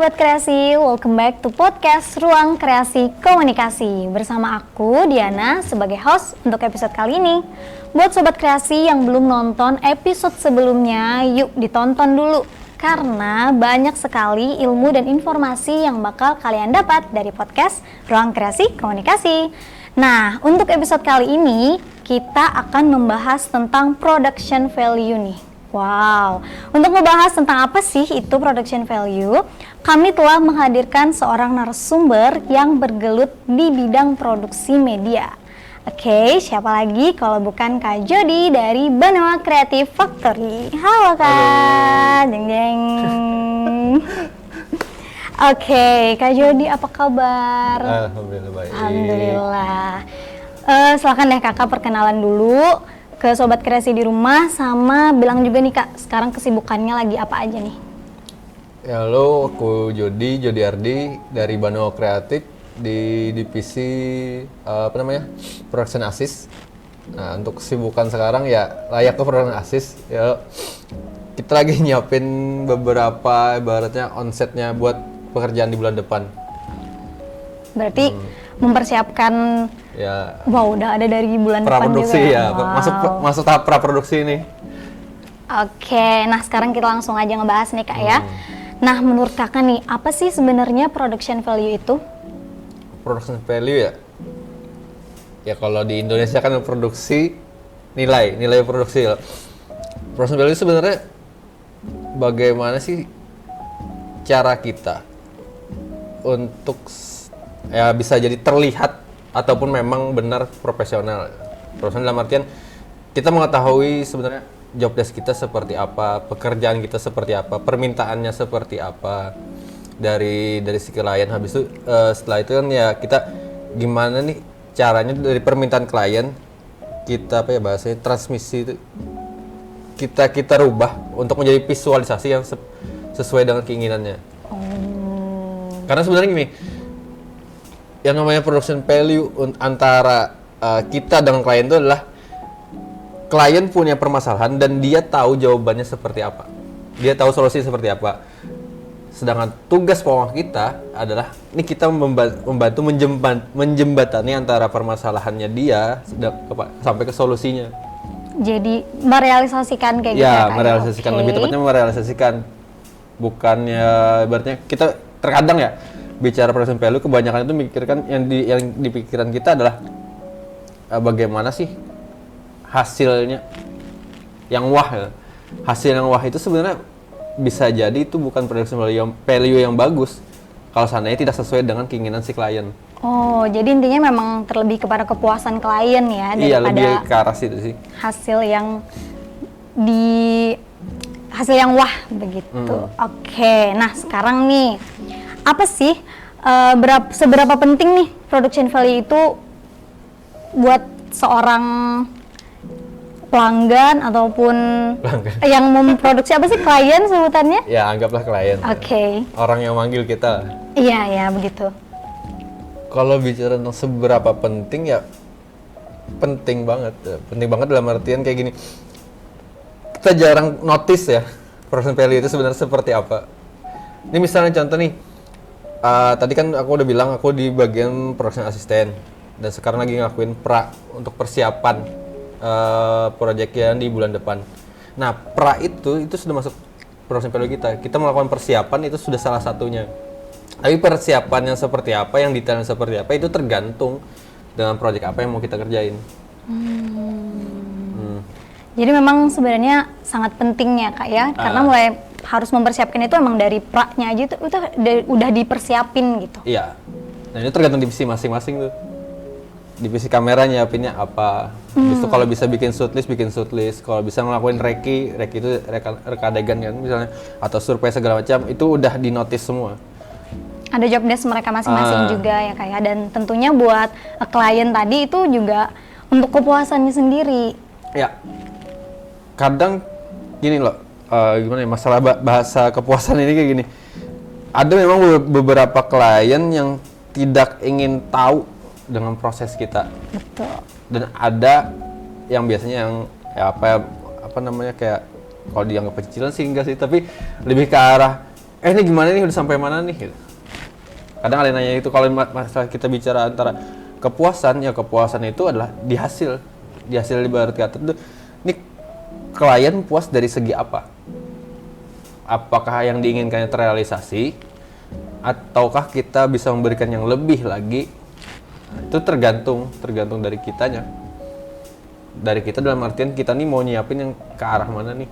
Sobat Kreasi, welcome back to podcast Ruang Kreasi Komunikasi. Bersama aku, Diana, sebagai host untuk episode kali ini. Buat Sobat Kreasi yang belum nonton episode sebelumnya, yuk ditonton dulu. Karena banyak sekali ilmu dan informasi yang bakal kalian dapat dari podcast Ruang Kreasi Komunikasi. Nah, untuk episode kali ini, kita akan membahas tentang production value nih. Wow, untuk membahas tentang apa sih itu production value, kami telah menghadirkan seorang narasumber yang bergelut di bidang produksi media. Oke, siapa lagi kalau bukan Kak Jody dari Banoa Creative Factory. Halo Kak, jeng jeng. Oke, Kak Jody apa kabar? Alhamdulillah baik. Alhamdulillah. Silakan deh Kakak perkenalan dulu ke Sobat Kreasi di rumah, sama bilang juga nih Kak, sekarang kesibukannya lagi apa aja nih? Ya, halo, aku Jody Ardi dari Banoa Kreatif di divisi Production Assist. Nah, untuk kesibukan sekarang ya layak ke Production Assist. Ya, kita lagi nyiapin beberapa ibaratnya onsetnya buat pekerjaan di bulan depan. Berarti mempersiapkan. Ya. Wow, udah ada dari bulan depan juga. Praproduksi ya, Wow. masuk tahap praproduksi ini. Oke, nah sekarang kita langsung aja ngebahas nih Kak ya. Nah, menurut Kakak nih, apa sih sebenarnya production value itu? Production value ya? Ya kalau di Indonesia kan produksi nilai produksi. Production value sebenarnya bagaimana sih cara kita untuk ya bisa jadi terlihat ataupun memang benar profesional. Profesional dalam artian kita mengetahui sebenarnya job desk kita seperti apa, pekerjaan kita seperti apa, permintaannya seperti apa dari si klien. Habis itu setelah itu kan ya kita gimana nih caranya dari permintaan klien kita bahasanya transmisi itu kita rubah untuk menjadi visualisasi yang sesuai dengan keinginannya. Karena sebenarnya gini, yang namanya production value antara kita dengan klien itu adalah klien punya permasalahan dan dia tahu jawabannya seperti apa. Dia tahu solusi seperti apa. Sedangkan tugas pokok kita adalah ini kita membantu menjembatani antara permasalahannya dia sampai ke solusinya. Jadi merealisasikan kayak gitu ya Kak? Ya, merealisasikan. Okay. Lebih tepatnya merealisasikan. Bukannya ibaratnya kita terkadang ya bicara production value kebanyakan itu mikirkan yang di pikiran kita adalah bagaimana sih hasilnya yang wah ya. Hasil yang wah itu sebenarnya bisa jadi itu bukan production value yang bagus kalau seandainya tidak sesuai dengan keinginan si klien. Oh, jadi intinya memang terlebih kepada kepuasan klien ya, Iya, daripada lebih ke arah situ sih. hasil yang wah begitu. Oke, nah sekarang nih apa sih seberapa penting nih production value itu buat seorang pelanggan ataupun yang memproduksi, apa sih klien sebutannya? Ya, anggaplah klien. Oke. Orang yang manggil kita. Iya, begitu. Kalau bicara tentang seberapa penting ya penting banget. Penting banget dalam artian kayak gini. Kita jarang notice ya production value itu sebenarnya seperti apa. Ini misalnya contoh nih. Tadi kan aku udah bilang aku di bagian production assistant dan sekarang lagi ngelakuin untuk persiapan project yang di bulan depan. Nah, itu sudah masuk production value kita. Kita melakukan persiapan itu sudah salah satunya. Tapi persiapannya seperti apa, yang detailnya seperti apa itu tergantung dengan project apa yang mau kita kerjain. Jadi memang sebenarnya sangat pentingnya Kak ya, karena mulai harus mempersiapkan itu emang dari pra-nya aja itu udah dipersiapin gitu. Iya. Nah, ini tergantung divisi masing-masing tuh. Divisi kamera nyiapinnya apa. Habis itu kalau bisa bikin shootlist. Kalau bisa ngelakuin reki itu reka adegan kan misalnya, atau survei segala macam, itu udah di-notice semua. Ada job desk mereka masing-masing juga ya Kak ya, dan tentunya buat klien tadi itu juga untuk kepuasannya sendiri. Ya. Kadang gini loh, gimana ya, masalah bahasa kepuasan ini kayak gini. Ada memang beberapa klien yang tidak ingin tahu dengan proses kita. Betul. Dan ada yang biasanya yang ya kayak kalau dianggap pecicilan sih enggak sih, tapi lebih ke arah ini gimana nih, udah sampai mana nih gitu. Kadang ada yang nanya itu. Kalau masalah kita bicara antara kepuasan, ya kepuasan itu adalah di hasil ibarat kata itu, ini klien puas dari segi apa? Apakah yang diinginkannya terrealisasi, ataukah kita bisa memberikan yang lebih lagi? Itu tergantung dari kitanya. Dari kita dalam artian kita nih mau nyiapin yang ke arah mana nih.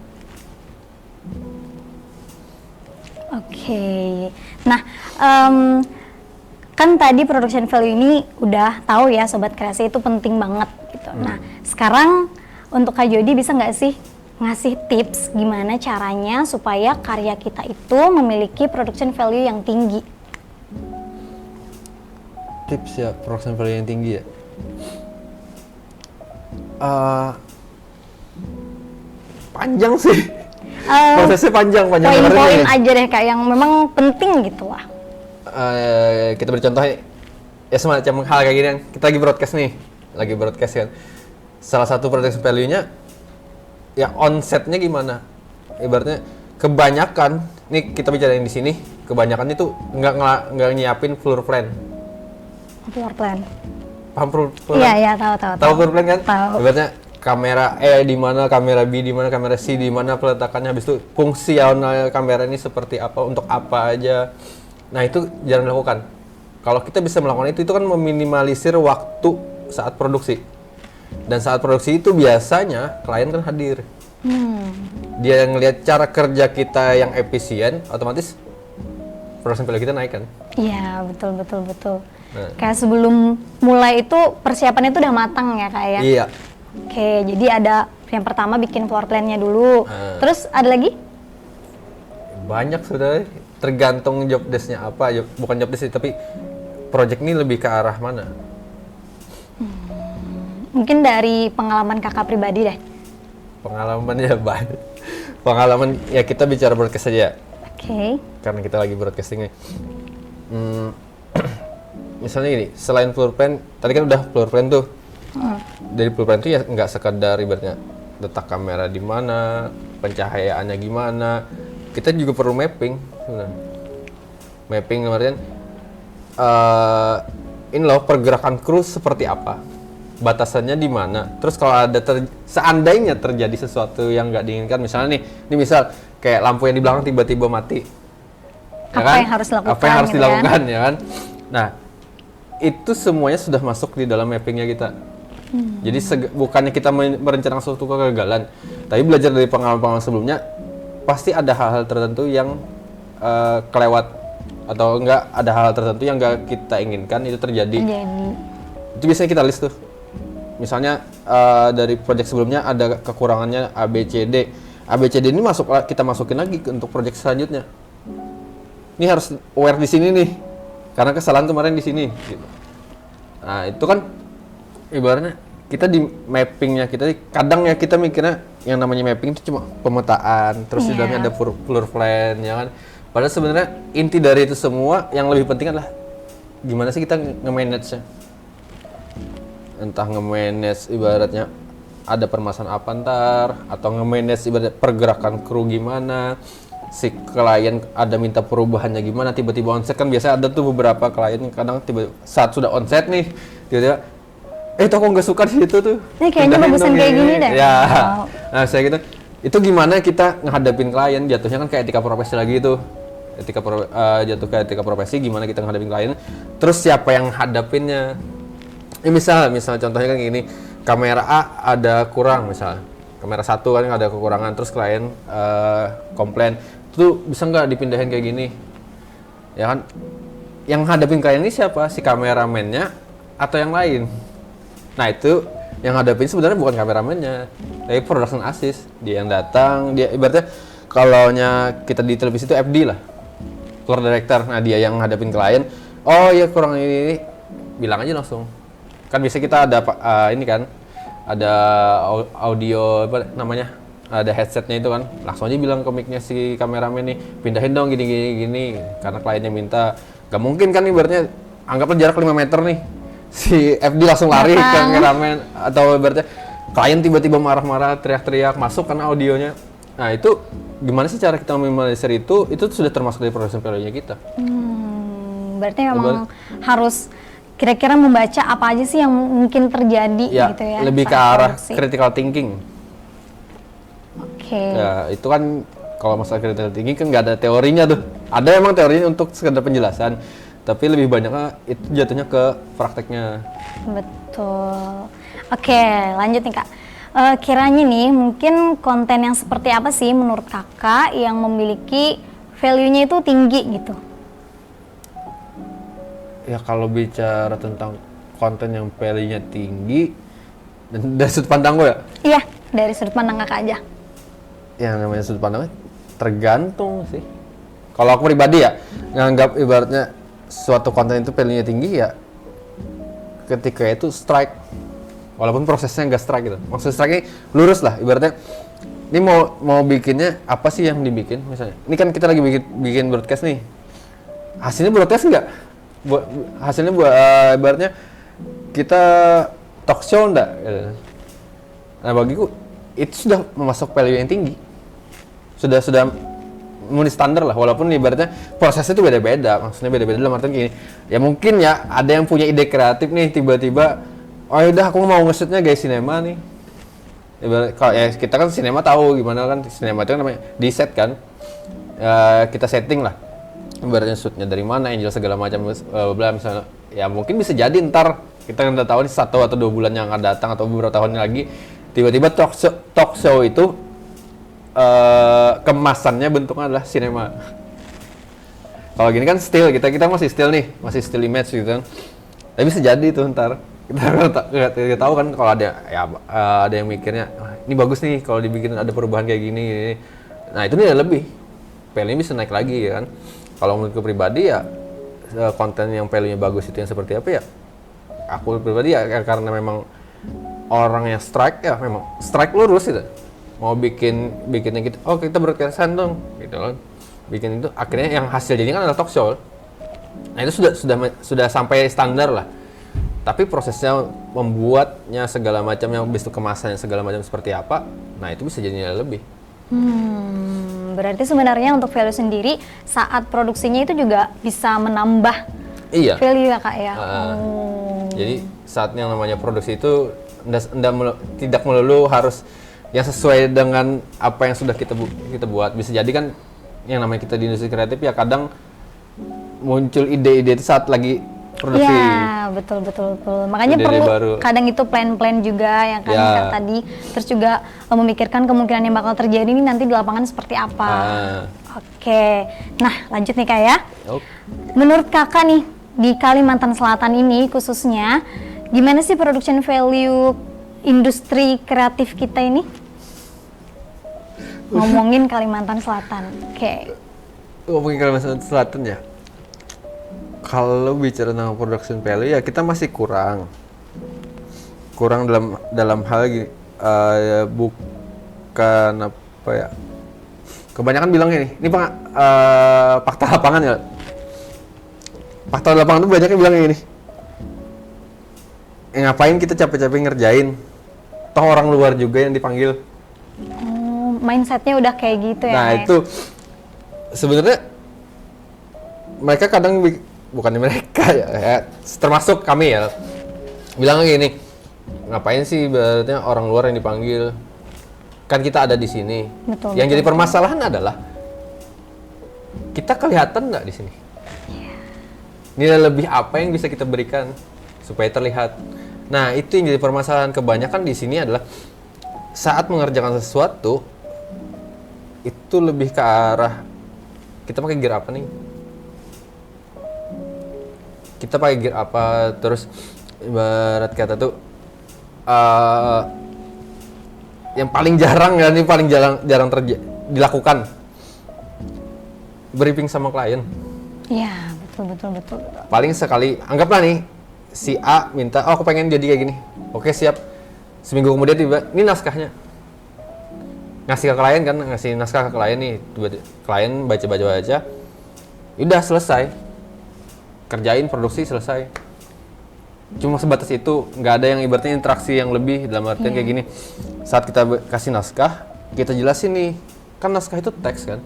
Oke. Nah, kan tadi production value ini udah tahu ya Sobat Kreasi itu penting banget gitu. Nah, sekarang untuk Kak Jody bisa nggak sih ngasih tips gimana caranya supaya karya kita itu memiliki production value yang tinggi? Tips ya, production value yang tinggi ya. Panjang sih. Prosesnya panjang. Poin-poin aja deh Kak yang memang penting gitu lah. Kita beri contoh ya, semacam hal kayak gini yang kita lagi broadcast kan. Salah satu production value-nya ya onsetnya gimana? Ibaratnya kebanyakan, nih kita bicara yang di sini, kebanyakan itu nggak nyiapin floor plan. Floor plan. Paham floor plan? Iya, tahu. Tahu floor plan kan? Tahu. Ibaratnya kamera di mana, kamera B di mana, kamera C di mana peletakannya, habis itu fungsional kamera ini seperti apa, untuk apa aja. Nah, itu jarang dilakukan. Kalau kita bisa melakukan itu kan meminimalisir waktu saat produksi. Dan saat produksi itu biasanya klien kan hadir. Dia yang ngelihat cara kerja kita yang efisien, otomatis production value kita naik kan? Iya, betul. Nah. Kayak sebelum mulai itu persiapannya itu udah matang ya Kak ya? Iya. Oke, jadi ada yang pertama bikin floor plan-nya dulu. Terus ada lagi? Banyak sebenarnya, tergantung job desk-nya apa. Bukan job desk sih, tapi project ini lebih ke arah mana. Mungkin dari pengalaman kakak pribadi deh. Pengalaman ya banyak. Pengalaman ya, kita bicara broadcast saja. Oke. Karena kita lagi broadcasting nih. Misalnya gini, selain floor plan, tadi kan udah floor plan tuh. Dari floor plan itu ya nggak sekedar ibaratnya letak kamera di mana, pencahayaannya gimana. Kita juga perlu mapping sebenarnya. Mapping artian ini loh pergerakan kru seperti apa, batasannya di mana. Terus kalau ada seandainya terjadi sesuatu yang nggak diinginkan, misalnya ini misal kayak lampu yang di belakang tiba-tiba mati, Apa yang harus dilakukan? Apa yang harus gitu dilakukan ya kan? Nah, itu semuanya sudah masuk di dalam mappingnya kita. Jadi bukannya kita merencanakan suatu kegagalan, tapi belajar dari pengalaman-pengalaman sebelumnya, pasti ada hal-hal tertentu yang kelewat atau enggak, ada hal tertentu yang enggak kita inginkan itu terjadi. Itu biasanya kita list tuh. Misalnya dari project sebelumnya ada kekurangannya ABCD. ABCD ini kita masukin lagi untuk project selanjutnya. Ini harus aware di sini nih, karena kesalahan kemarin di sini. Gitu. Nah itu kan ibaratnya kita di mappingnya kita, kadang ya kita mikirnya yang namanya mapping itu cuma pemetaan, terus di dalamnya ada floor plan, ya kan. Padahal sebenarnya inti dari itu semua yang lebih penting adalah gimana sih kita nge-manage-nya. Entah nge-manage ibaratnya ada permasalahan apa ntar, atau nge-manage ibarat pergerakan kru gimana, si klien ada minta perubahannya gimana, tiba-tiba onset kan biasa ada tuh beberapa klien kadang tiba saat sudah onset nih tiba-tiba itu aku nggak suka di situ tuh. Ini kayaknya bagusan kayak gini deh. Ya. Wow. Nah, saya gitu. Itu gimana kita ngadepin klien, jatuhnya kan kayak etika profesi lagi itu. Jatuh ke etika profesi, gimana kita ngadepin klien. Terus siapa yang hadapinnya? Misal contohnya kan gini, kamera A ada kurang misalnya. Kamera 1 kan ada kekurangan, terus klien komplain. Itu bisa nggak dipindahin kayak gini? Ya kan? Yang hadapin klien ini siapa? Si kameramennya atau yang lain? Nah itu yang hadapin sebenarnya bukan kameramennya, tapi production assist. Dia yang datang, dia ibaratnya kalau kita di televisi itu FD lah, floor director. Nah dia yang hadapin klien. Oh ya kurang ini, bilang aja langsung. Kan biasa kita ada ini kan, ada audio apa namanya, ada headsetnya itu kan, langsung aja bilang ke mic-nya si kameramen nih, pindahin dong gini, karena kliennya minta. Gak mungkin kan ibaratnya, anggaplah jarak 5 meter nih, si FD langsung lari ke kameramen, atau ibaratnya klien tiba-tiba marah-marah, teriak-teriak, masuk karena audionya. Nah itu gimana sih cara kita meminimalisir itu sudah termasuk dari production value-nya kita. Berarti memang harus kira-kira membaca apa aja sih yang mungkin terjadi gitu ya. Lebih ke saat arah produksi. critical thinking. Oke. Ya itu kan kalau masalah critical thinking kan nggak ada teorinya tuh. Ada emang teorinya untuk sekedar penjelasan, tapi lebih banyaknya itu jatuhnya ke prakteknya. Betul. Oke, lanjut nih Kak. Kiranya nih mungkin konten yang seperti apa sih menurut Kakak yang memiliki value-nya itu tinggi gitu? Ya kalau bicara tentang konten yang value-nya tinggi dan dari sudut pandang gue ya. Iya, dari sudut pandang Kakak aja. Yang namanya sudut pandangnya tergantung sih. Kalau aku pribadi ya nganggap ibaratnya suatu konten itu value-nya tinggi ya ketika itu strike. Walaupun prosesnya nggak strike gitu. Maksud strike-nya lurus lah ibaratnya. Ini mau bikinnya apa sih yang dibikin misalnya. Ini kan kita lagi bikin broadcast nih. Hasilnya broadcast nggak? Hasilnya ibaratnya kita talk show nggak? Nah bagiku itu sudah memasuk value yang tinggi. Sudah memenuhi standar lah, walaupun ibaratnya prosesnya itu beda-beda. Maksudnya beda-beda dalam artian gini. Ya mungkin ya ada yang punya ide kreatif nih tiba-tiba, oh yaudah aku mau nge-shootnya gaya sinema nih. Ibarat kalau ya kita kan sinema tahu gimana kan sinema itu kan namanya di set kan. Kita setting lah. Ibaratnya shootnya dari mana, angel segala macam bla misalnya. Ya mungkin bisa jadi ntar kita kan udah tahu nih 1 atau 2 bulan yang akan datang atau beberapa tahun lagi tiba-tiba talk show itu kemasannya bentuknya adalah sinema. Kalau gini kan still kita masih still nih, masih still image gitu kan. Tapi bisa jadi tuh ntar kita nggak tahu kan kalau ada yang mikirnya ini bagus nih kalau dibikin ada perubahan kayak gini. Nah itu nih lebih value bisa naik lagi ya kan. Kalau menurutku pribadi ya konten yang value-nya bagus itu yang seperti apa ya? Aku pribadi ya karena memang orang yang strike ya memang strike lurus gitu. Mau bikinnya gitu, oh kita broadcastan dong, gitu kan. Bikin itu akhirnya yang hasil jadi kan adalah talk show. Nah itu sudah sampai standar lah. Tapi prosesnya membuatnya segala macam yang habis itu kemasannya segala macam seperti apa, nah itu bisa jadi nilai lebih. Berarti sebenarnya untuk value sendiri saat produksinya itu juga bisa menambah value ya Kak ya. Jadi saat yang namanya produksi itu tidak melulu harus yang sesuai dengan apa yang sudah kita buat. Bisa jadi kan yang namanya kita di industri kreatif ya kadang muncul ide-ide itu saat lagi produksi. Iya, betul. Makanya ide perlu baru. Kadang itu plan-plan juga yang kan Kak tadi. Terus juga memikirkan kemungkinan yang bakal terjadi ini nanti di lapangan seperti apa. Oke. Nah, lanjut nih Kak ya. Menurut Kakak nih di Kalimantan Selatan ini khususnya gimana sih production value industri kreatif kita ini? Ngomongin Kalimantan Selatan. Ngomongin Kalimantan Selatan ya. Kalau bicara tentang production value ya kita masih kurang dalam hal gini, bukan apa ya. Kebanyakan bilang ini fakta lapangan ya. Fakta lapangan tuh banyaknya bilang ini. Ngapain kita capek-capek ngerjain? Toh orang luar juga yang dipanggil. Mindsetnya udah kayak gitu ya. Nah itu sebenarnya mereka kadang bukan mereka ya, termasuk kami ya bilang gini, ngapain sih berarti orang luar yang dipanggil, kan kita ada di sini. Yang jadi permasalahan adalah kita kelihatan nggak di sini, nilai lebih apa yang bisa kita berikan supaya terlihat. Nah itu yang jadi permasalahan kebanyakan di sini adalah saat mengerjakan sesuatu itu lebih ke arah kita pakai gear apa nih, kita pakai gear apa, terus ibarat kata tuh yang paling jarang ya nih, paling jarang dilakukan briefing sama klien. Iya betul. Paling sekali, anggaplah nih si A minta, oh aku pengen jadi kayak gini, oke siap. Seminggu kemudian tiba, ini naskahnya. Ngasih ke klien kan, ngasih naskah ke klien nih, klien baca, udah selesai, kerjain produksi selesai. Cuma sebatas itu, nggak ada yang ibaratnya interaksi yang lebih dalam artian kayak gini. Saat kita kasih naskah, kita jelasin nih kan naskah itu teks kan.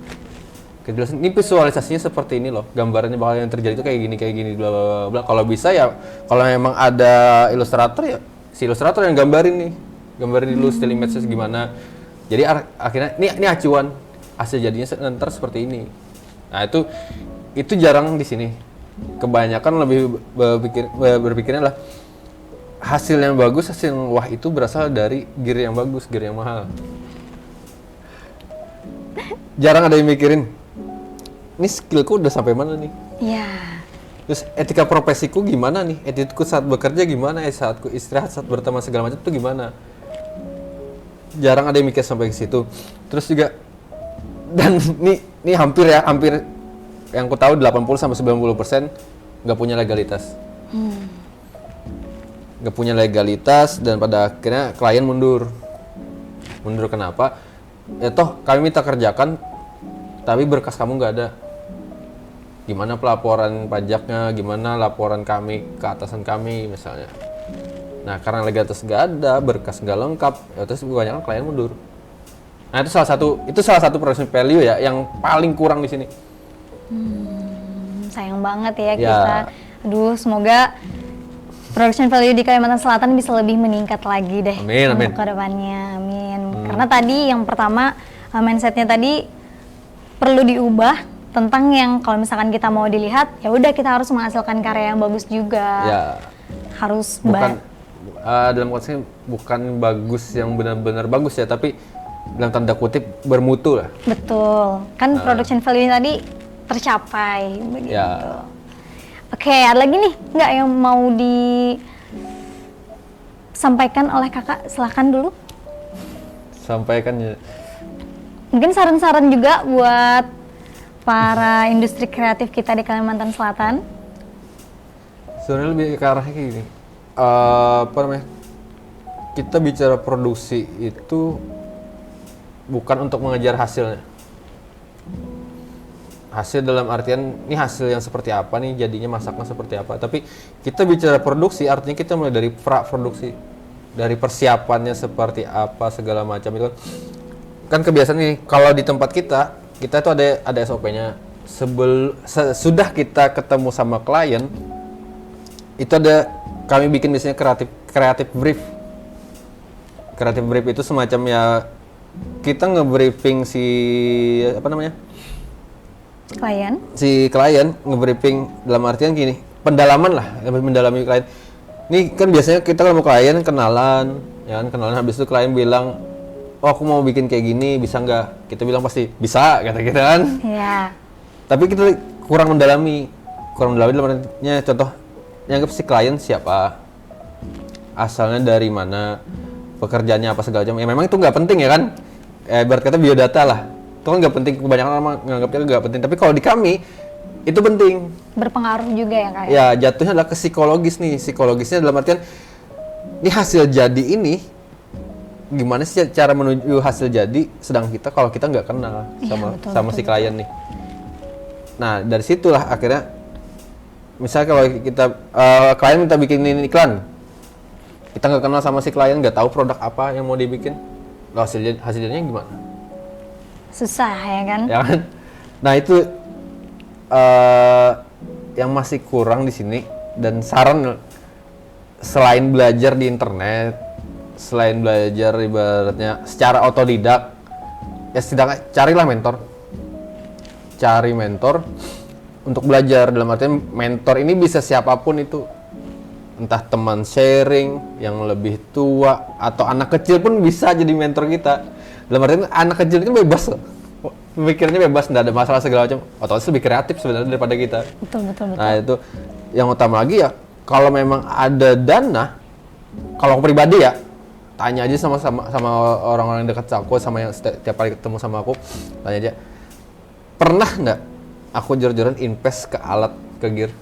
Kita jelasin, ini visualisasinya seperti ini loh, gambarannya bakal yang terjadi itu kayak gini, bla bla bla bla. Kalau bisa ya, kalau memang ada ilustrator ya, si ilustrator yang gambarin dulu still image gimana. Jadi akhirnya ini acuan hasil jadinya ntar seperti ini. Nah itu jarang di sini. Kebanyakan lebih berpikirnya lah hasil yang bagus, hasil yang wah itu berasal dari gear yang bagus, gear yang mahal. Jarang ada yang mikirin, ini skillku udah sampai mana nih? Iya. Terus etika profesiku gimana nih? Etikaku saat bekerja gimana? Saatku istirahat, saat berteman segala macam itu gimana? Jarang ada yang mikir sampai ke situ. Terus juga, dan ini hampir yang ku tahu 80-90% nggak punya legalitas. Nggak punya legalitas dan pada akhirnya klien mundur. Mundur kenapa? Ya toh kami minta kerjakan, tapi berkas kamu nggak ada. Gimana pelaporan pajaknya, gimana laporan kami ke atasan kami misalnya. Nah karena legalitas nggak ada, berkas nggak lengkap, ya terus kebanyakan klien mundur. Nah itu salah satu production value ya yang paling kurang di sini. Sayang banget ya kita. Aduh, semoga production value di Kalimantan Selatan bisa lebih meningkat lagi deh. Amin. Untuk ke depannya, amin. Karena tadi yang pertama mindsetnya tadi perlu diubah tentang yang kalau misalkan kita mau dilihat, ya udah kita harus menghasilkan karya yang bagus juga. Ya. Harus dalam konteksnya bukan bagus yang benar-benar bagus ya, tapi dalam tanda kutip bermutu lah. Betul. Kan production value tadi tercapai begitu. Ya. Oke, ada lagi nih nggak yang mau disampaikan oleh kakak? Silahkan dulu. Sampaikan ya. Mungkin saran-saran juga buat para industri kreatif kita di Kalimantan Selatan. Sebenarnya lebih ke arahnya kayak gini. Kita bicara produksi itu bukan untuk mengejar hasilnya. Hasil dalam artian ini hasil yang seperti apa nih, jadinya masaknya seperti apa. Tapi kita bicara produksi artinya kita mulai dari pra-produksi, dari persiapannya seperti apa segala macam itu kan kebiasaan nih kalau di tempat kita itu ada SOP-nya. Sudah kita ketemu sama klien itu kami bikin biasanya kreatif brief. Kreatif brief itu semacam ya kita nge-briefing si klien nge-briefing dalam artian gini, pendalaman lah, lebih mendalami klien. Ini kan biasanya kita kalau mau klien kenalan, ya kan, kenalan habis itu klien bilang, "Oh, aku mau bikin kayak gini, bisa nggak?" Kita bilang pasti bisa, kata kita kan. Iya. Tapi kita kurang mendalami dalam artinya contoh, nyanggap si klien siapa, asalnya dari mana, pekerjaannya apa segala macam. Ya memang itu nggak penting ya kan. Ibarat kata biodata lah. Itu kan nggak penting, kebanyakan orang nganggapnya nggak penting, tapi kalau di kami itu penting. Berpengaruh juga ya kak? Ya jatuhnya adalah ke psikologis nih, psikologisnya dalam artian ini hasil jadi ini gimana sih cara menuju hasil jadi, sedang kalau kita nggak kenal sama si klien nih. Nah dari situlah akhirnya misalnya kalau kita klien minta bikinin iklan, kita nggak kenal sama si klien, nggak tahu produk apa yang mau dibikin, hasilnya gimana? Susah ya kan? Ya kan? Nah itu yang masih kurang di sini, dan saran selain belajar di internet, selain belajar ibaratnya secara otodidak, ya setidaknya carilah mentor. Cari mentor untuk belajar, dalam artian mentor ini bisa siapapun itu. Entah teman sharing yang lebih tua atau anak kecil pun bisa jadi mentor kita. Dalam artian anak kecil itu bebas loh, pikirnya bebas, nggak ada masalah segala macam, otomatis lebih kreatif sebenarnya daripada kita. Betul. Nah itu yang utama lagi ya, kalau memang ada dana, kalau aku pribadi ya tanya aja sama orang-orang yang dekat aku, sama yang setiap kali ketemu sama aku, tanya aja, pernah nggak aku jor-joran invest ke alat, ke gear?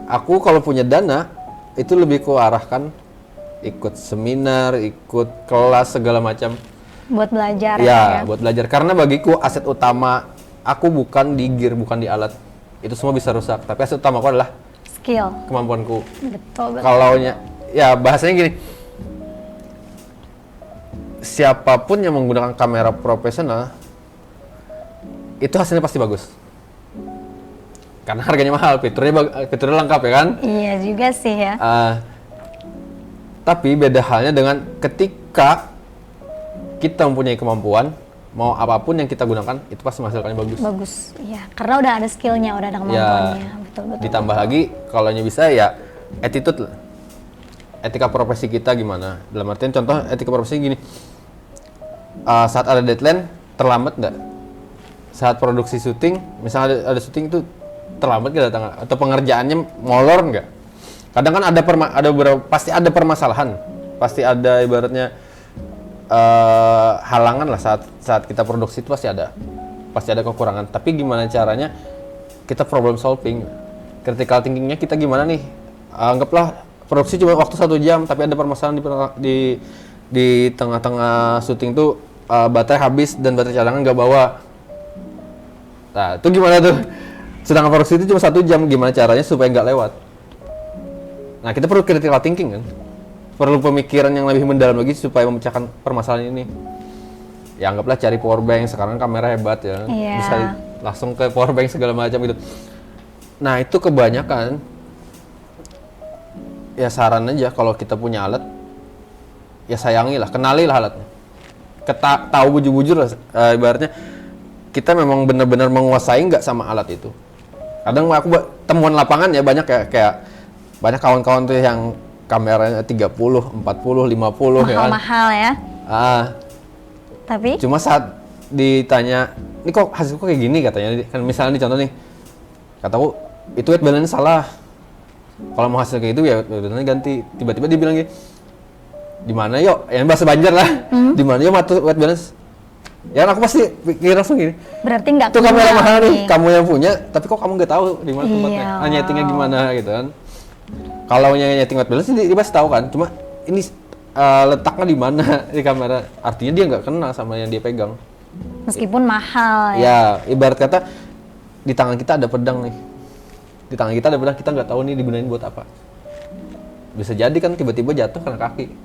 Aku kalau punya dana itu lebih arahkan ikut seminar, ikut kelas segala macam. Buat belajar ya. Buat belajar. Karena bagiku aset utama aku bukan di gear, bukan di alat. Itu semua bisa rusak. Tapi aset utama aku adalah skill, kemampuanku. Betul. Kalau ya bahasanya gini. Siapapun yang menggunakan kamera profesional itu hasilnya pasti bagus. Karena harganya mahal, fiturnya lengkap ya kan? Iya juga sih ya. Tapi beda halnya dengan ketika kita mempunyai kemampuan, mau apapun yang kita gunakan, itu pasti menghasilkannya bagus. Bagus, iya. Karena udah ada skillnya, udah ada kemampuannya. Ya, Betul. ditambah lagi, kalau bisa ya attitude lah. Etika profesi kita gimana? Dalam artian contoh etika profesi gini, saat ada deadline, terlambat nggak? Saat produksi syuting, misalnya ada syuting itu terlambat nggak datang? Atau pengerjaannya molor nggak? Kadang kan pasti ada permasalahan, pasti ada ibaratnya halangan lah saat kita produksi itu pasti ada kekurangan. Tapi gimana caranya kita problem solving, critical thinkingnya kita gimana nih? Anggaplah produksi cuma waktu 1 jam, tapi ada permasalahan di tengah-tengah syuting tuh baterai habis dan baterai cadangan nggak bawa. Nah itu gimana tuh? Sedangkan produksi itu cuma 1 jam, gimana caranya supaya nggak lewat? Nah, kita perlu critical thinking kan? Perlu pemikiran yang lebih mendalam lagi supaya memecahkan permasalahan ini. Ya anggaplah cari power bank, sekarang kamera hebat ya. Iya. Bisa langsung ke power bank segala macam gitu. Nah, itu kebanyakan ya saran aja kalau kita punya alat ya sayangilah, kenalilah alatnya. Tahu bujur-bujur lah, ibaratnya kita memang benar-benar menguasai nggak sama alat itu. Kadang aku temuan lapangan ya banyak kayak banyak kawan-kawan tuh yang kameranya 30, 40, 50 ya kan. Mahal ya. Tapi Cuma saat ditanya, "Ini kok hasilku kayak gini?" katanya. Kan misalnya nih contoh nih. Kataku, "Itu weight balance salah. Kalau mau hasil kayak gitu ya weight balance ganti." Tiba-tiba dia bilang gini, "Di mana yuk?" Yang bahasa Banjar lah. "Di mana yuk matur weight balance?" Ya aku pasti pikir langsung gini. berarti nggak Itu kamera kenal mahal nih, kamu yang punya, tapi kok kamu nggak tahu di mana tempatnya? Iya. Nyetingnya gimana gitu kan. Kalau nyeting weight balance dia pasti tahu kan, cuma ini letaknya di mana di kamera. Artinya dia nggak kenal sama yang dia pegang. meskipun mahal ya. Ya, ibarat kata di tangan kita ada pedang nih. Di tangan kita ada pedang, kita nggak tahu nih digunain buat apa. Bisa jadi kan tiba-tiba jatuh karena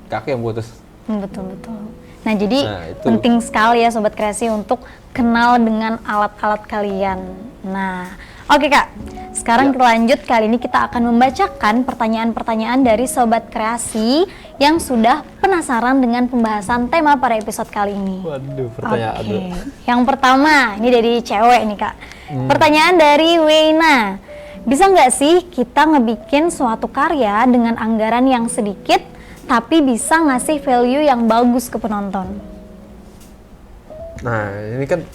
kaki yang putus. Betul. Nah, jadi itu. penting sekali ya Sobat Kreasi untuk kenal dengan alat-alat kalian. Nah, oke Kak, sekarang kita lanjut. Kali ini kita akan membacakan pertanyaan-pertanyaan dari Sobat Kreasi yang sudah penasaran dengan pembahasan tema pada episode kali ini. Waduh, pertanyaan. Oke. Yang pertama, ini dari cewek nih Kak. Pertanyaan dari Weina. Bisa nggak sih kita ngebikin suatu karya dengan anggaran yang sedikit tapi bisa ngasih value yang bagus ke penonton? Nah, ini kan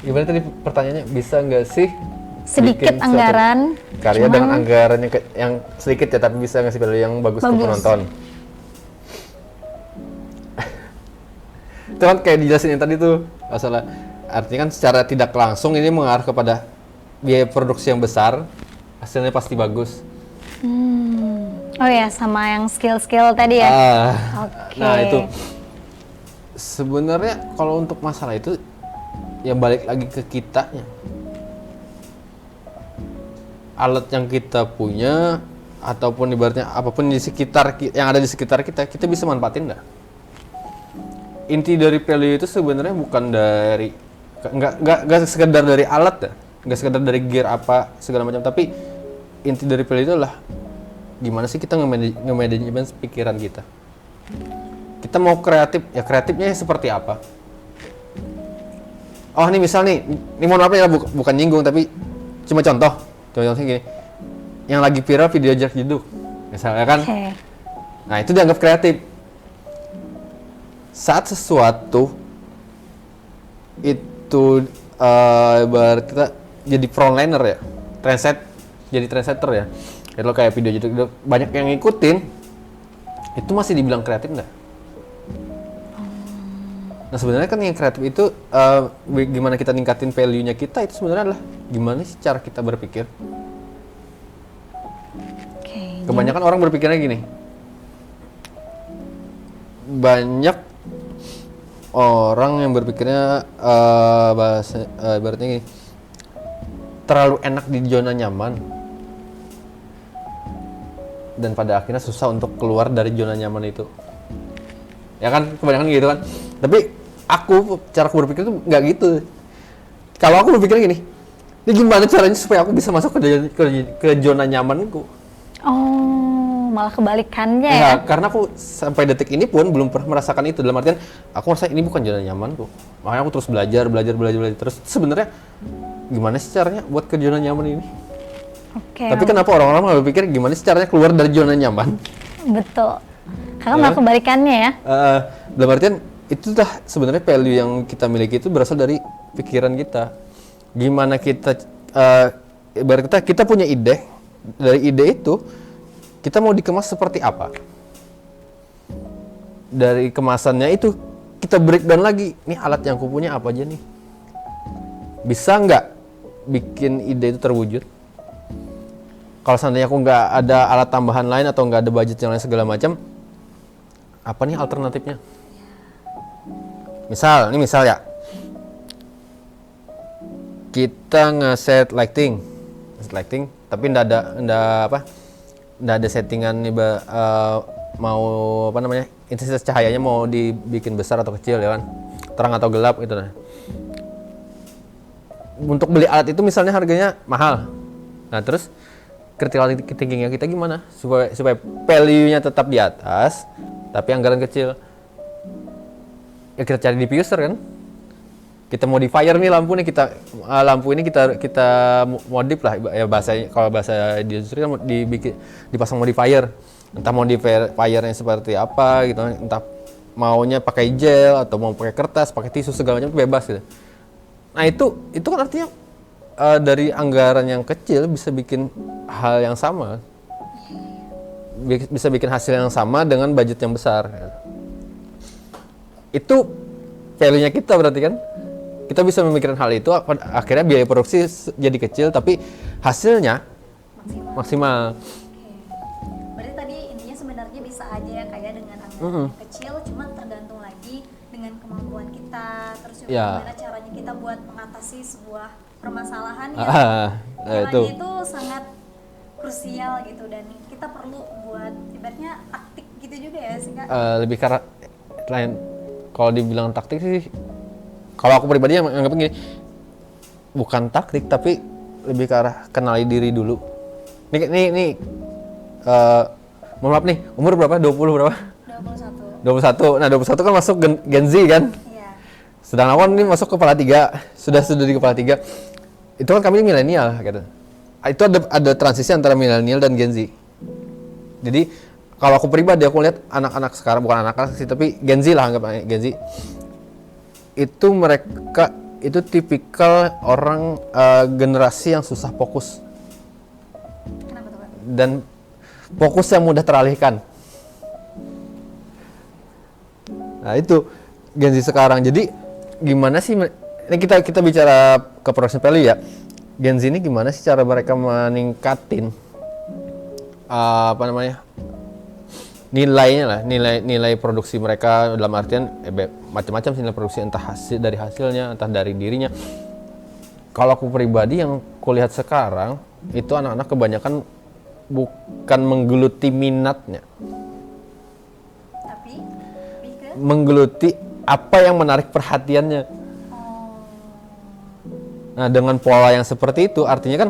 gimana tadi pertanyaannya, bisa nggak sih Sedikit bikin suatu anggaran, karya cuman dengan anggaran yang sedikit ya, tapi bisa ngasih value yang bagus ke penonton. Itu kan kayak dijelasin yang tadi tuh masalah, artinya kan secara tidak langsung ini mengarah kepada biaya produksi yang besar, hasilnya pasti bagus. Oh ya, sama yang skill-skill tadi ya. Oke. Nah itu sebenarnya kalau untuk masalah itu ya balik lagi ke kitanya. Alat yang kita punya ataupun ibaratnya apapun di sekitar yang ada di sekitar kita bisa manfaatin nggak? Inti dari value itu sebenarnya bukan dari nggak sekedar dari alat ya, nggak sekedar dari gear apa segala macam, tapi inti dari value itu adalah gimana sih kita nge-manajemen pikiran kita. Kita mau kreatif, ya kreatifnya seperti apa? Oh ini misal nih, ini mohon maaf ya bukan nyinggung tapi cuma contohnya gini. Yang lagi viral video jarak jeduk, misalnya kan. Okay. Nah itu dianggap kreatif. Saat sesuatu itu ibarat kita jadi frontliner ya, trendsetter ya. Kalau kayak video gitu banyak yang ngikutin, itu masih dibilang kreatif nggak? Nah sebenarnya kan yang kreatif itu gimana kita ningkatin value-nya kita, itu sebenarnya adalah gimana sih cara kita berpikir. Okay. Kebanyakan orang berpikirnya gini, banyak orang yang berpikirnya ibaratnya gini, terlalu enak di zona nyaman. Dan pada akhirnya susah untuk keluar dari zona nyaman itu. Ya kan, kebanyakan gitu kan. Tapi cara aku berpikir tuh nggak gitu. kalau aku berpikir gini, ini gimana caranya supaya aku bisa masuk ke zona nyamanku? Oh, malah kebalikannya Ya, ya. karena aku sampai detik ini pun belum pernah merasakan itu. Dalam artian, aku merasa ini bukan zona nyamanku. Makanya aku terus belajar terus. Sebenarnya gimana sih caranya buat ke zona nyaman ini? Oke. Tapi kenapa orang-orang malah berpikir gimana sih caranya keluar dari zona nyaman? Betul. Karena Ya. malah kebalikannya ya. Dalam artian itu dah sebenarnya value yang kita miliki itu berasal dari pikiran kita. Gimana kita ibarat kita punya ide, dari ide itu kita mau dikemas seperti apa? Dari kemasannya itu kita breakdown lagi. Nih alat yang aku punya apa aja nih? Bisa nggak bikin ide itu terwujud? Kalau seandainya aku nggak ada alat tambahan lain atau nggak ada budget yang lain segala macam, apa nih alternatifnya? Misal ya, kita nge-set lighting, tapi nggak ada settingan nih, mau apa namanya, intensitas cahayanya mau dibikin besar atau kecil ya kan, terang atau gelap gitu nah. Untuk beli alat itu misalnya harganya mahal, nah terus critical thinking-nya kita gimana supaya value-nya tetap di atas tapi anggaran kecil. Ya kita cari diffuser kan, kita modifier nih lampu ini kita modif lah ya, bahasanya kalau bahasa di industri kan dipasang modifier, entah modifiernya seperti apa gitu, entah maunya pakai gel atau mau pakai kertas, pakai tisu segala macam bebas gitu. Nah itu kan artinya dari anggaran yang kecil bisa bikin hal yang sama, bisa bikin hasil yang sama dengan budget yang besar. Itu value-nya kita berarti kan, kita bisa memikirkan hal itu, akhirnya biaya produksi jadi kecil tapi hasilnya maksimal. Berarti tadi intinya sebenarnya bisa aja ya kayak dengan anggaran kecil, cuma tergantung lagi dengan kemampuan kita, terus juga gimana caranya kita buat mengatasi sebuah permasalahan yang caranya itu sangat krusial gitu, dan kita perlu buat ibaratnya taktik gitu juga ya sih Kak? Lebih karena lain, kalau dibilang taktik sih, kalau aku pribadi yang anggap gini, bukan taktik tapi lebih ke arah kenali diri dulu. Nih mohon maaf nih, umur berapa? 20 berapa? 21. Nah 21 kan masuk Gen Z kan? Iya. Sedang Awan ini masuk kepala 3, sudah di kepala 3. Itu kan kami milenial gitu. Itu ada transisi antara milenial dan Gen Z. Jadi kalau aku pribadi, aku lihat anak-anak sekarang, bukan anak-anak sih, tapi Gen Z lah, anggap Gen Z. Itu mereka itu tipikal orang generasi yang susah fokus. Kenapa tuh Kak? Dan fokus yang mudah teralihkan. Nah itu Gen Z sekarang. Jadi gimana sih, ini kita bicara ke production value ya. Gen Z ini gimana sih cara mereka meningkatin nilainya lah, nilai produksi mereka, dalam artian macam-macam sih nilai produksi, entah dari hasilnya, entah dari dirinya. Kalau aku pribadi yang kulihat sekarang itu anak-anak kebanyakan bukan menggeluti minatnya, Tapi menggeluti apa yang menarik perhatiannya. Nah dengan pola yang seperti itu artinya kan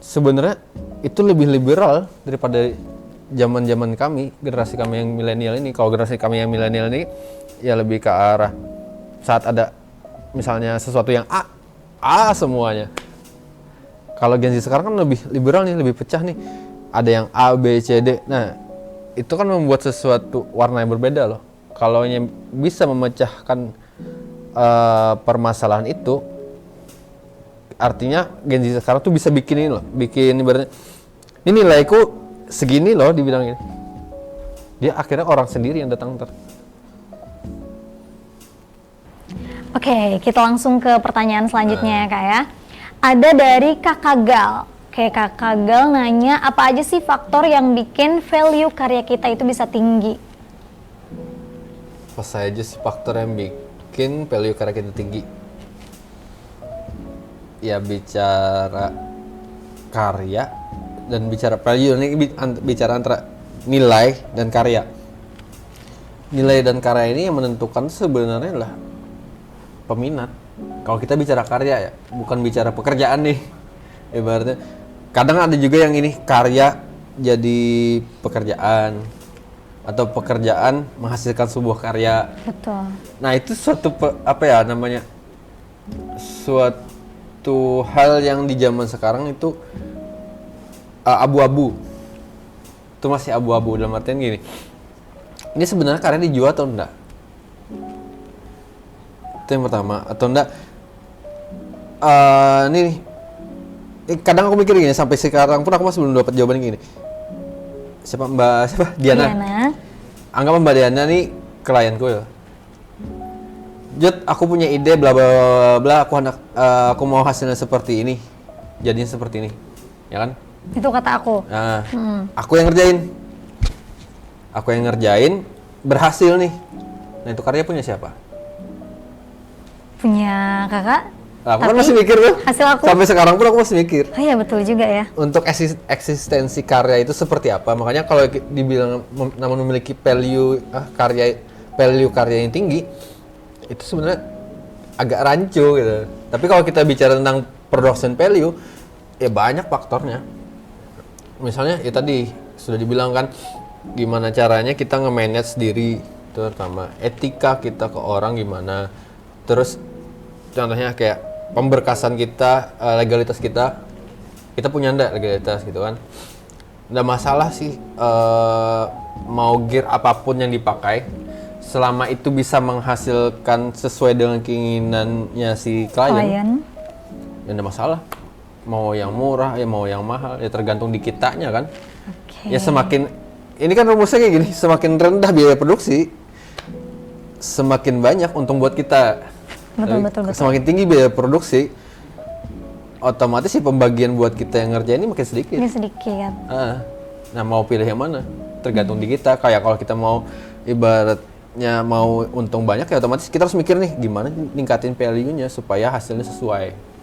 sebenarnya itu lebih liberal daripada zaman kami, generasi kami yang milenial ini. Kalau generasi kami yang milenial ini ya lebih ke arah saat ada misalnya sesuatu yang A semuanya. Kalau Gen Z sekarang kan lebih liberal nih, lebih pecah nih. Ada yang A, B, C, D. Nah, itu kan membuat sesuatu warna yang berbeda loh. Kalau yang bisa memecahkan permasalahan itu, artinya Gen Z sekarang tuh bisa bikin ini loh, bikin ibaratnya ini nilaiku segini loh dibilang ini. Dia akhirnya orang sendiri yang datang ntar. Oke, kita langsung ke pertanyaan selanjutnya ya Kak ya. Ada dari Kakak Gal. Oke, Kakak Gal nanya, apa aja sih faktor yang bikin value karya kita itu bisa tinggi? Apa saja sih faktor yang bikin value karya kita tinggi? Ya bicara karya dan bicara value, ini bicara antara nilai dan karya. Nilai dan karya ini yang menentukan sebenarnya adalah peminat. Kalau kita bicara karya ya, bukan bicara pekerjaan nih. Ibaratnya kadang ada juga yang ini karya jadi pekerjaan atau pekerjaan menghasilkan sebuah karya. Betul. Nah, itu suatu suatu hal yang di zaman sekarang itu abu-abu. Itu masih abu-abu dalam artian gini. Ini sebenarnya karya dijual atau enggak? Itu yang pertama. Atau enggak ini kadang aku mikir gini, sampai sekarang pun aku masih belum dapat jawaban gini. Siapa Diana. Anggap Mbak Diana nih klienku ya. Jod, aku punya ide bla bla bla, aku mau hasilnya seperti ini. Jadinya seperti ini. Ya kan? Itu kata aku. Nah, aku yang ngerjain, berhasil nih. Nah, itu karya punya siapa? Punya kakak. Aku kan masih mikir tuh. Hasil aku. Sampai sekarang pun aku masih mikir. Oh iya, betul juga ya. Untuk eksistensi karya itu seperti apa? Makanya kalau dibilang namun memiliki value karya yang tinggi, itu sebenarnya agak rancu gitu. Tapi kalau kita bicara tentang production value, ya banyak faktornya. Misalnya ya tadi sudah dibilang kan, gimana caranya kita nge-manage diri, terutama etika kita ke orang gimana. Terus contohnya kayak pemberkasan kita, legalitas kita punya ndak legalitas gitu kan. Nggak masalah sih mau gear apapun yang dipakai, selama itu bisa menghasilkan sesuai dengan keinginannya si klien. Ya nggak masalah. Mau yang murah, ya mau yang mahal, ya tergantung di kitanya kan. Ya semakin, ini kan rumusnya kayak gini, semakin rendah biaya produksi, semakin banyak untung buat kita. Betul. Semakin tinggi biaya produksi, otomatis sih pembagian buat kita yang ngerjain ini makin sedikit. Nah, mau pilih yang mana? Tergantung di kita. Kayak kalau kita mau ibaratnya mau untung banyak, ya otomatis kita harus mikir nih gimana ningkatin value-nya supaya hasilnya sesuai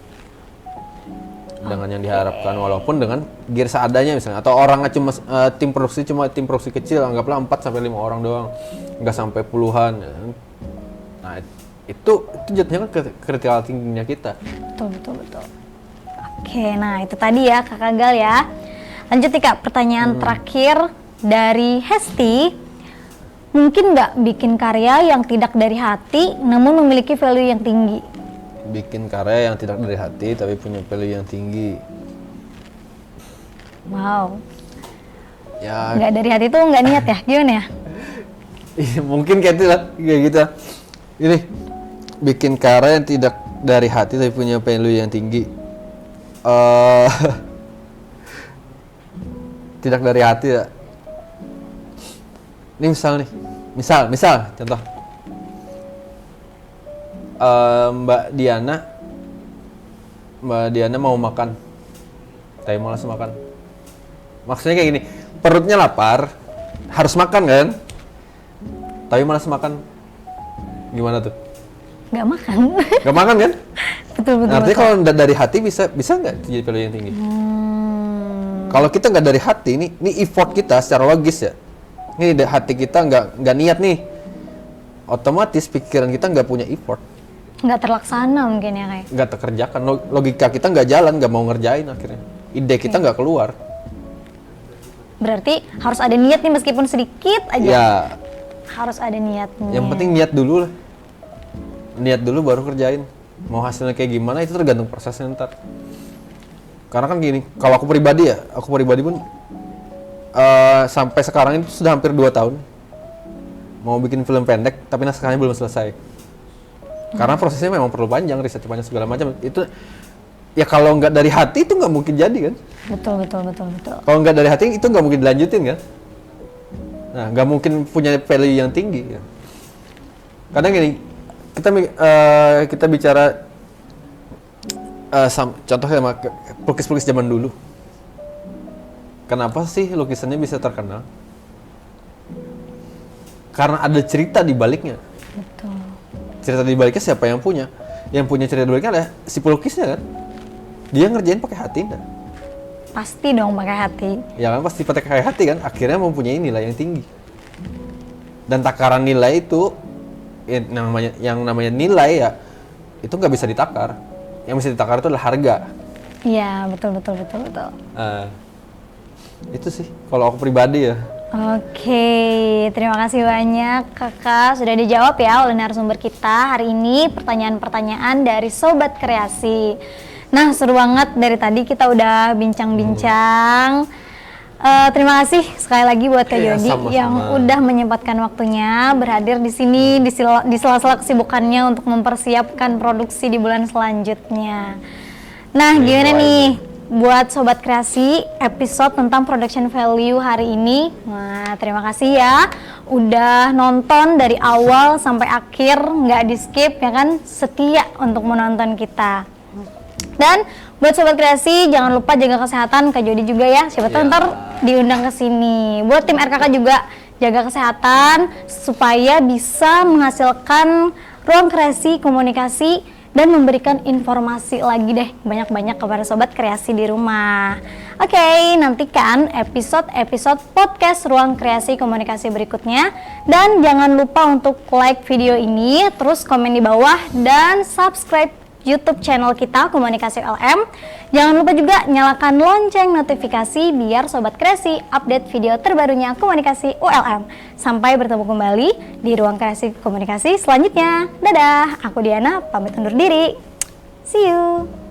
dengan yang diharapkan, walaupun dengan gear seadanya misalnya, atau orangnya cuma tim produksi kecil, anggaplah 4 sampai 5 orang doang, nggak sampai puluhan. Nah, itu jatuhnya kan critical thinking-nya kita. Betul. Oke, nah itu tadi ya Kakak Gal ya. Lanjut nih Kak, pertanyaan terakhir dari Hesti. Mungkin nggak bikin karya yang tidak dari hati namun memiliki value yang tinggi? Bikin karya yang tidak dari hati tapi punya value yang tinggi. Wow. Ya. Nggak dari hati tuh nggak niat ya? Gimana ya? Mungkin kayak gitu. Ini bikin karya yang tidak dari hati tapi punya value yang tinggi. Tidak dari hati ya. Ini misal contoh. Mbak Diana mau makan, tapi malas makan. Maksudnya kayak gini, perutnya lapar, harus makan kan, tapi malas makan. Gimana tuh? Nggak makan. Nggak makan kan? Betul. Artinya kalau dari hati bisa nggak jadi value yang tinggi? Kalau kita nggak dari hati, ini effort kita secara logis ya. Ini hati kita nggak niat nih, otomatis pikiran kita nggak punya effort. Nggak terlaksana mungkin ya kayak. Nggak terkerjakan, logika kita nggak jalan, nggak mau ngerjain akhirnya. Ide kita nggak keluar. Berarti harus ada niat nih meskipun sedikit aja. Ya. Harus ada niatnya. Yang penting niat dulu lah. Niat dulu baru kerjain. Mau hasilnya kayak gimana itu tergantung prosesnya ntar. Karena kan gini, kalau aku pribadi pun sampai sekarang itu sudah hampir 2 tahun. Mau bikin film pendek, tapi naskahnya belum selesai. Karena prosesnya memang perlu panjang, riset banyak segala macam. Itu ya kalau nggak dari hati itu nggak mungkin jadi kan? Betul. Kalau nggak dari hati itu nggak mungkin dilanjutin kan? Nah, nggak mungkin punya value yang tinggi. Ya. Kadang gini, kita bicara contohnya sama pelukis-pelukis zaman dulu. Kenapa sih lukisannya bisa terkenal? Karena ada cerita di baliknya. Betul. Cerita di baliknya siapa yang punya? Yang punya cerita di baliknya adalah si pelukisnya kan? Dia ngerjain pakai hati enggak? Pasti dong pakai hati. Ya kan pasti pakai hati kan? Akhirnya mempunyai nilai yang tinggi. Dan takaran nilai itu yang namanya nilai ya itu nggak bisa ditakar. Yang bisa ditakar itu adalah harga. Iya, betul. Itu sih kalau aku pribadi ya. Oke, terima kasih banyak Kakak sudah dijawab ya oleh narasumber kita hari ini pertanyaan-pertanyaan dari Sobat Kreasi. Nah, seru banget dari tadi kita udah bincang-bincang. Terima kasih sekali lagi buat Kak Jody yang udah menyempatkan waktunya berhadir di sini di sela-sela kesibukannya untuk mempersiapkan produksi di bulan selanjutnya. Nah, gimana nih buat Sobat Kreasi episode tentang production value hari ini? Nah, terima kasih ya udah nonton dari awal sampai akhir, nggak di skip ya kan, setia untuk menonton kita. Dan buat Sobat Kreasi jangan lupa jaga kesehatan, Kak Jody juga ya, siapa tahu ntar diundang ke sini. Buat tim RKK juga jaga kesehatan supaya bisa menghasilkan ruang kreasi komunikasi dan memberikan informasi lagi deh banyak-banyak kepada Sobat Kreasi di rumah. Oke, nantikan episode podcast Ruang Kreasi Komunikasi berikutnya. Dan jangan lupa untuk like video ini, terus komen di bawah, dan subscribe YouTube channel kita Komunikasi ULM. Jangan lupa juga nyalakan lonceng notifikasi biar Sobat Kreasi update video terbarunya Komunikasi ULM. Sampai bertemu kembali di Ruang Kreasi Komunikasi selanjutnya. Dadah, aku Diana, pamit undur diri. See you.